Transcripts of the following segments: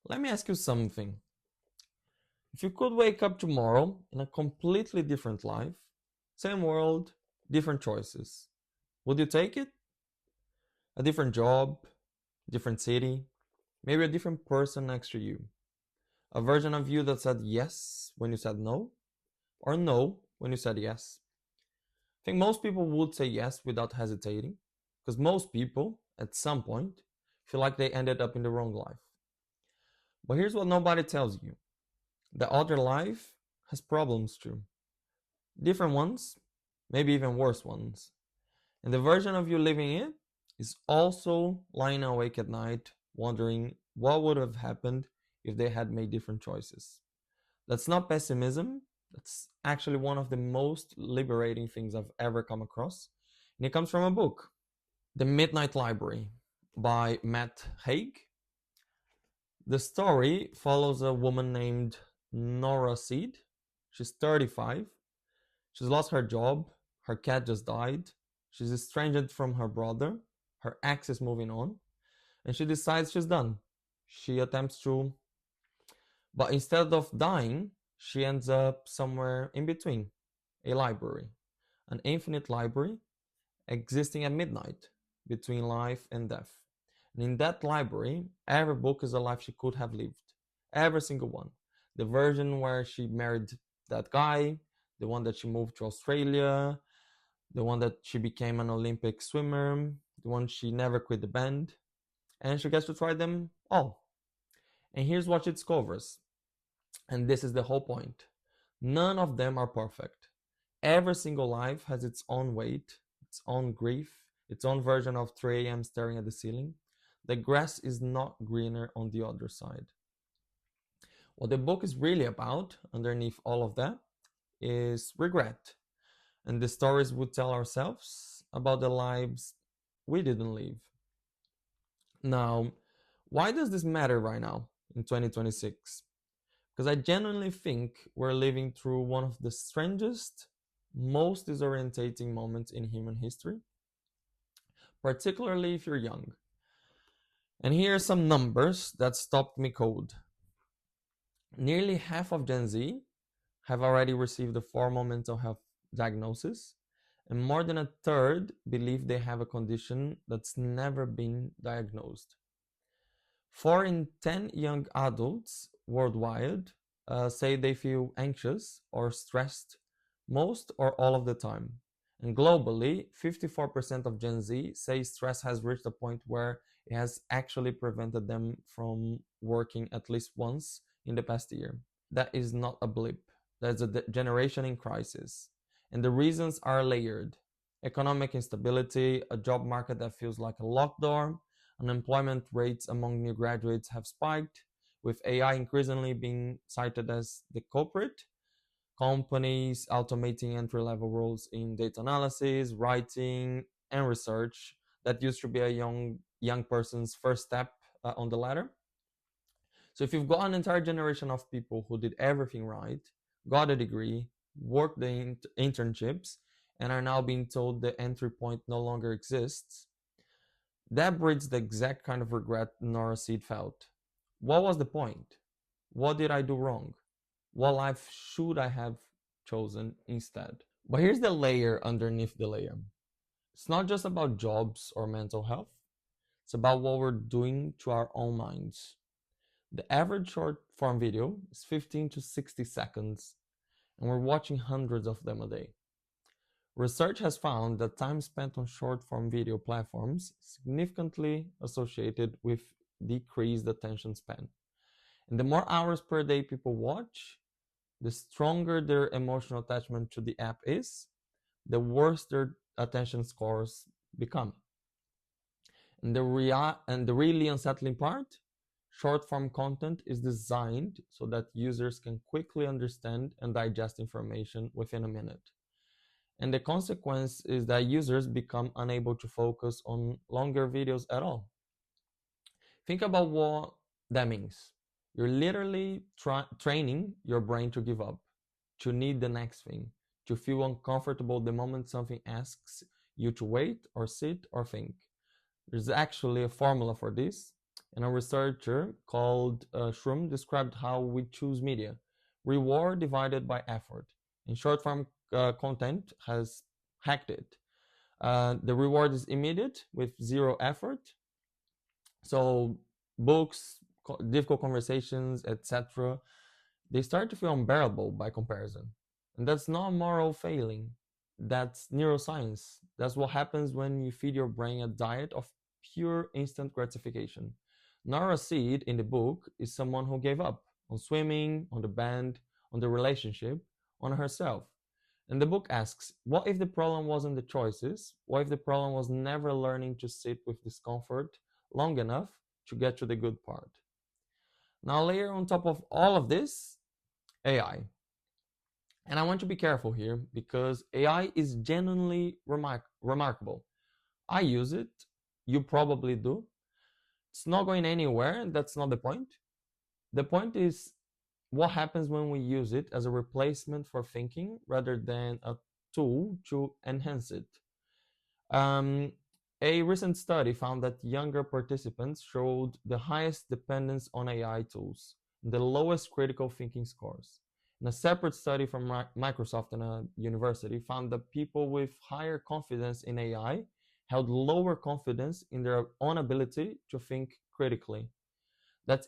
Let me ask you something. If you could wake up tomorrow in a completely different life, same world, different choices, would you take it? A different job, different city, maybe a different person next to you. A version of you that said yes when you said no, or no when you said yes. I think most people would say yes without hesitating, because most people, at some point, feel like they ended up in the wrong life. But here's what nobody tells you: the other life has problems too. Different ones, maybe even worse ones. And the version of you living it is also lying awake at night, wondering what would have happened if they had made different choices. That's not pessimism. That's actually one of the most liberating things I've ever come across. And it comes from a book, The Midnight Library by Matt Haig. The story follows a woman named Nora Seed. She's 35. She's lost her job. Her cat just died. She's estranged from her brother. Her ex is moving on. And she decides she's done. She attempts to, but instead of dying, she ends up somewhere in between: a library, an infinite library existing at midnight between life and death. And in that library, every book is a life she could have lived. Every single one. The version where she married that guy, the one that she moved to Australia, the one that she became an Olympic swimmer, the one she never quit the band. And she gets to try them all. And here's what she discovers. And this is the whole point. None of them are perfect. Every single life has its own weight, its own grief, its own version of 3 a.m. staring at the ceiling. The grass is not greener on the other side. What the book is really about, underneath all of that, is regret. And the stories we tell ourselves about the lives we didn't live. Now, why does this matter right now in 2026? Because I genuinely think we're living through one of the strangest, most disorientating moments in human history, particularly if you're young. And here are some numbers that stopped me cold. Nearly half of Gen Z have already received a formal mental health diagnosis, and more than a third believe they have a condition that's never been diagnosed. 4 in 10 young adults worldwide say they feel anxious or stressed most or all of the time. And globally, 54% of Gen Z say stress has reached a point where it has actually prevented them from working at least once in the past year. That is not a blip. That's a generation in crisis. And the reasons are layered: economic instability, a job market that feels like a locked door, unemployment rates among new graduates have spiked, with AI increasingly being cited as the culprit, companies automating entry-level roles in data analysis, writing, and research that used to be a young person's first step on the ladder. So if you've got an entire generation of people who did everything right, got a degree, worked the internships, and are now being told the entry point no longer exists, that breeds the exact kind of regret Nora Seed felt. What was the point? What did I do wrong? What life should I have chosen instead? But here's the layer underneath the layer. It's not just about jobs or mental health. It's about what we're doing to our own minds. The average short form video is 15 to 60 seconds, and we're watching hundreds of them a day. Research has found that time spent on short form video platforms is significantly associated with decreased attention span. And the more hours per day people watch, the stronger their emotional attachment to the app is, the worse their attention scores become. And the really unsettling part: short form content is designed so that users can quickly understand and digest information within a minute. And the consequence is that users become unable to focus on longer videos at all. Think about what that means. You're literally training your brain to give up, to need the next thing, to feel uncomfortable the moment something asks you to wait or sit or think. There's actually a formula for this. And a researcher called Shroom described how we choose media: reward divided by effort. And short form content has hacked it. The reward is immediate with zero effort. So books, difficult conversations, etc., they start to feel unbearable by comparison. And that's not moral failing. That's neuroscience. That's what happens when you feed your brain a diet of pure instant gratification. Nora Seed in the book is someone who gave up on swimming, on the band, on the relationship, on herself. And the book asks, what if the problem wasn't the choices? What if the problem was never learning to sit with discomfort long enough to get to the good part? Now, layer on top of all of this, AI. And I want to be careful here because AI is genuinely remarkable. I use it. You probably do. It's not going anywhere. That's not the point. The point is what happens when we use it as a replacement for thinking rather than a tool to enhance it. Um, a recent study found that younger participants showed the highest dependence on AI tools, the lowest critical thinking scores. And a separate study from Microsoft and a university found that people with higher confidence in AI held lower confidence in their own ability to think critically. That's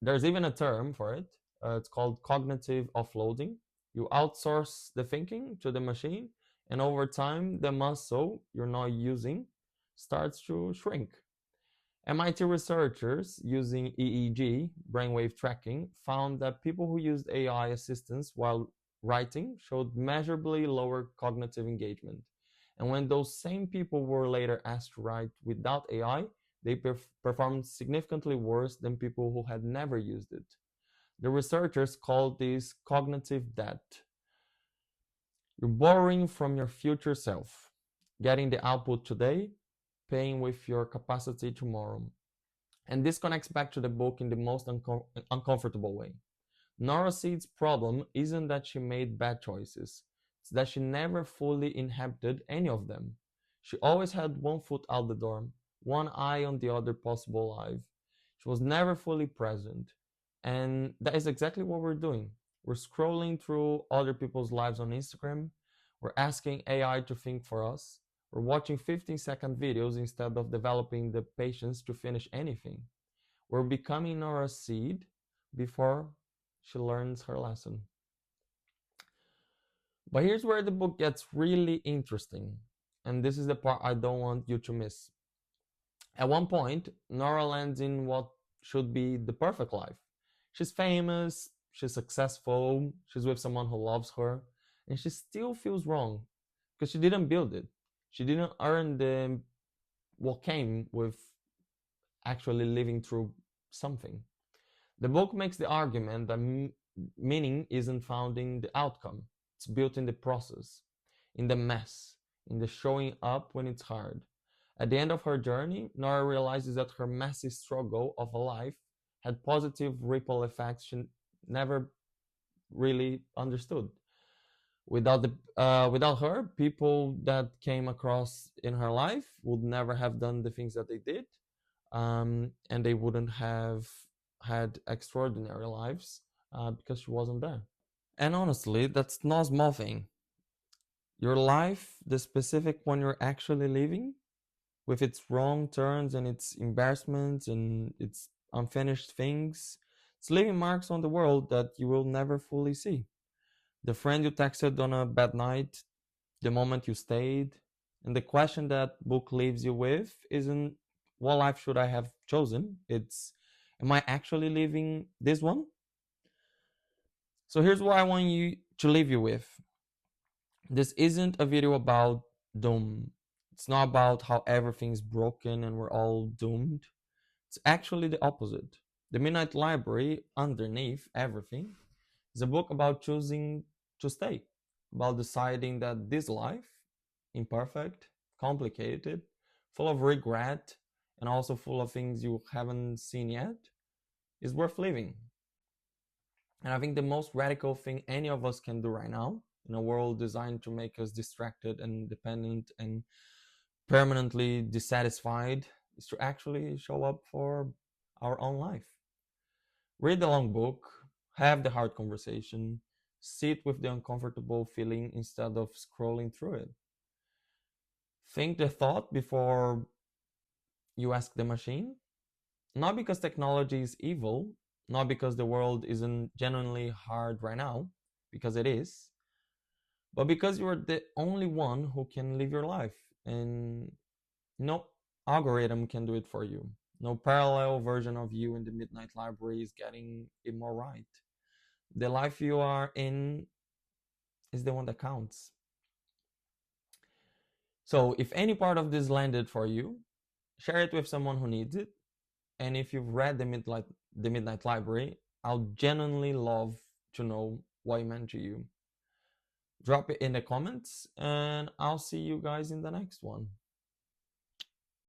There's even a term for it. It's called cognitive offloading. You outsource the thinking to the machine, and over time, the muscle you're not using starts to shrink. MIT researchers using EEG, brainwave tracking, found that people who used AI assistants while writing showed measurably lower cognitive engagement. And when those same people were later asked to write without AI, they performed significantly worse than people who had never used it. The researchers called this cognitive debt. You're borrowing from your future self, getting the output today, paying with your capacity tomorrow. And this connects back to the book in the most uncomfortable way. Nora Seed's problem isn't that she made bad choices, it's that she never fully inhabited any of them. She always had one foot out the door, one eye on the other possible life. She was never fully present. And that is exactly what we're doing. We're scrolling through other people's lives on Instagram. We're asking AI to think for us. We're watching 15-second videos instead of developing the patience to finish anything. We're becoming Nora Seed before she learns her lesson. But here's where the book gets really interesting. And this is the part I don't want you to miss. At one point, Nora lands in what should be the perfect life. She's famous, she's successful, she's with someone who loves her, and she still feels wrong because she didn't build it. She didn't earn the what came with actually living through something. The book makes the argument that meaning isn't found in the outcome, it's built in the process, in the mess, in the showing up when it's hard. At the end of her journey, Nora realizes that her messy struggle of a life had positive ripple effects she never really understood. Without her, people that came across in her life would never have done the things that they did, and they wouldn't have had extraordinary lives because she wasn't there. And honestly, that's not a small thing. Your life, the specific one you're actually living, with its wrong turns and its embarrassments and its unfinished things, it's leaving marks on the world that you will never fully see. The friend you texted on a bad night, the moment you stayed, and the question that book leaves you with isn't what life should I have chosen? It's am I actually living this one? So here's what I want you to leave you with. This isn't a video about doom. It's not about how everything's broken and we're all doomed. It's actually the opposite. The Midnight Library, underneath everything, is a book about choosing to stay, about deciding that this life, imperfect, complicated, full of regret, and also full of things you haven't seen yet, is worth living. And I think the most radical thing any of us can do right now, in a world designed to make us distracted and dependent and permanently dissatisfied, is to actually show up for our own life. Read the long book, have the hard conversation, sit with the uncomfortable feeling instead of scrolling through it. Think the thought before you ask the machine. Not because technology is evil, not because the world isn't genuinely hard right now, because it is, but because you're the only one who can live your life. And no algorithm can do it for you. No parallel version of you in the Midnight Library is getting it more right. The life you are in is the one that counts. So if any part of this landed for you, share it with someone who needs it. And if you've read the Midnight Library, I'll genuinely love to know what it meant to you. Drop it in the comments, and I'll see you guys in the next one.